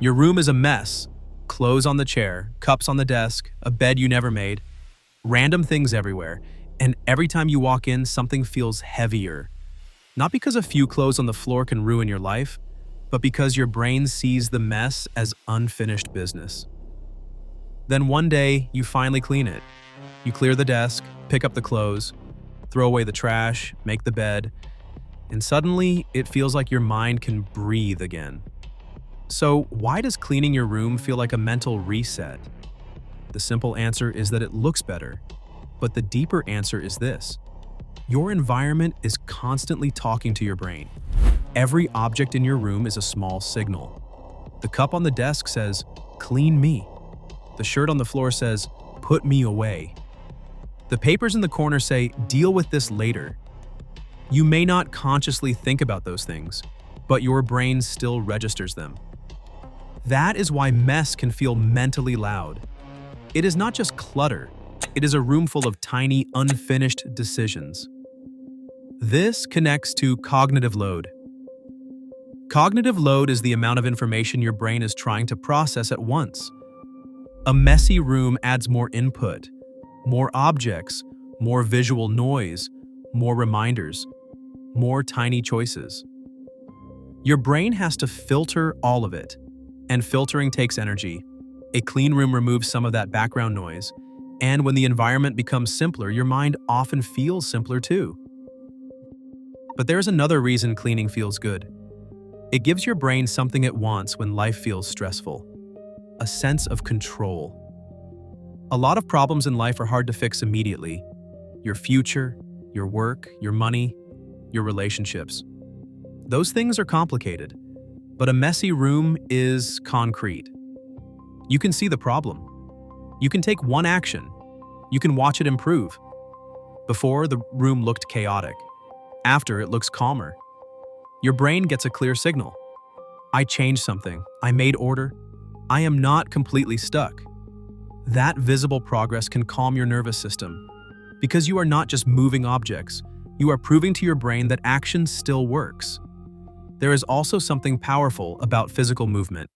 Your room is a mess. Clothes on the chair, cups on the desk, a bed you never made, random things everywhere, and every time you walk in, something feels heavier. Not because a few clothes on the floor can ruin your life, but because your brain sees the mess as unfinished business. Then one day, you finally clean it. You clear the desk, pick up the clothes, throw away the trash, make the bed, and suddenly it feels like your mind can breathe again. So, why does cleaning your room feel like a mental reset? The simple answer is that it looks better. But the deeper answer is this: your environment is constantly talking to your brain. Every object in your room is a small signal. The cup on the desk says, "Clean me." The shirt on the floor says, "Put me away." The papers in the corner say, "Deal with this later." You may not consciously think about those things, but your brain still registers them. That is why mess can feel mentally loud. It is not just clutter, it is a room full of tiny, unfinished decisions. This connects to cognitive load. Cognitive load is the amount of information your brain is trying to process at once. A messy room adds more input, more objects, more visual noise, more reminders, more tiny choices. Your brain has to filter all of it, and filtering takes energy. A clean room removes some of that background noise, and when the environment becomes simpler, your mind often feels simpler too. But there's another reason cleaning feels good. It gives your brain something it wants when life feels stressful: a sense of control. A lot of problems in life are hard to fix immediately: your future, your work, your money, your relationships. Those things are complicated, but a messy room is concrete. You can see the problem. You can take one action. You can watch it improve. Before, the room looked chaotic. After, it looks calmer. Your brain gets a clear signal. I changed something. I made order. I am not completely stuck. That visible progress can calm your nervous system, because you are not just moving objects. You are proving to your brain that action still works. There is also something powerful about physical movement.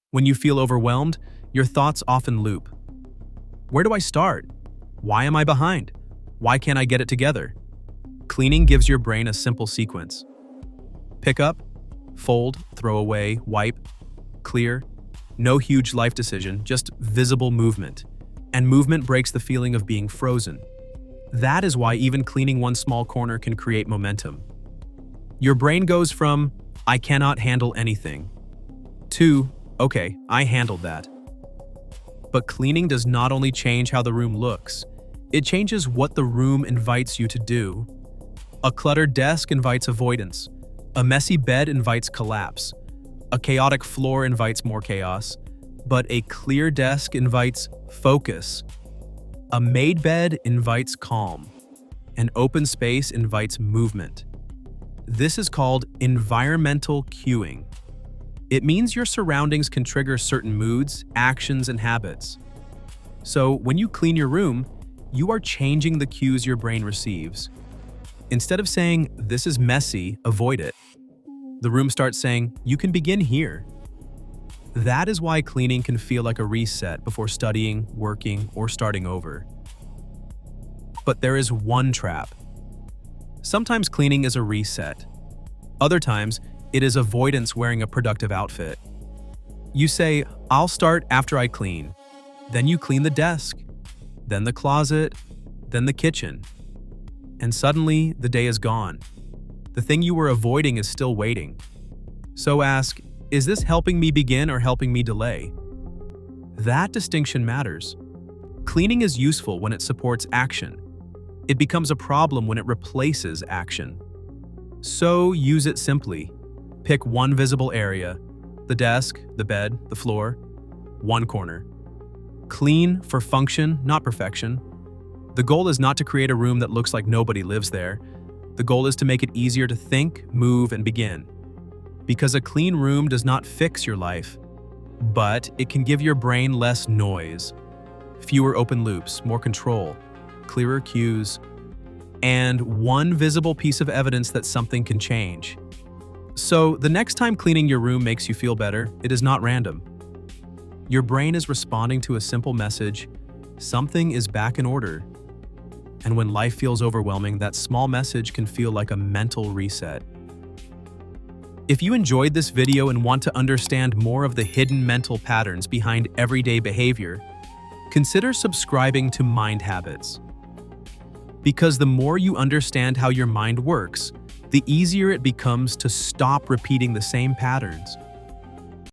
When you feel overwhelmed, your thoughts often loop. Where do I start? Why am I behind? Why can't I get it together? Cleaning gives your brain a simple sequence. Pick up, fold, throw away, wipe, clear. No huge life decision, just visible movement. And movement breaks the feeling of being frozen. That is why even cleaning one small corner can create momentum. Your brain goes from, "I cannot handle anything," to, "Okay, I handled that." But cleaning does not only change how the room looks, it changes what the room invites you to do. A cluttered desk invites avoidance. A messy bed invites collapse. A chaotic floor invites more chaos. But a clear desk invites focus. A made bed invites calm. An open space invites movement. This is called environmental cueing. It means your surroundings can trigger certain moods, actions, and habits. So when you clean your room, you are changing the cues your brain receives. Instead of saying, "This is messy, avoid it," the room starts saying, "You can begin here." That is why cleaning can feel like a reset before studying, working, or starting over. But there is one trap. Sometimes cleaning is a reset. Other times, it is avoidance wearing a productive outfit. You say, "I'll start after I clean." Then you clean the desk, then the closet, then the kitchen. And suddenly, the day is gone. The thing you were avoiding is still waiting. So ask, is this helping me begin or helping me delay? That distinction matters. Cleaning is useful when it supports action. It becomes a problem when it replaces action. So use it simply. Pick one visible area: the desk, the bed, the floor, one corner. Clean for function, not perfection. The goal is not to create a room that looks like nobody lives there. The goal is to make it easier to think, move, and begin. Because a clean room does not fix your life, but it can give your brain less noise, fewer open loops, more control, clearer cues, and one visible piece of evidence that something can change. So, the next time cleaning your room makes you feel better, it is not random. Your brain is responding to a simple message: something is back in order. And when life feels overwhelming, that small message can feel like a mental reset. If you enjoyed this video and want to understand more of the hidden mental patterns behind everyday behavior, consider subscribing to Mind Habits. Because the more you understand how your mind works, the easier it becomes to stop repeating the same patterns.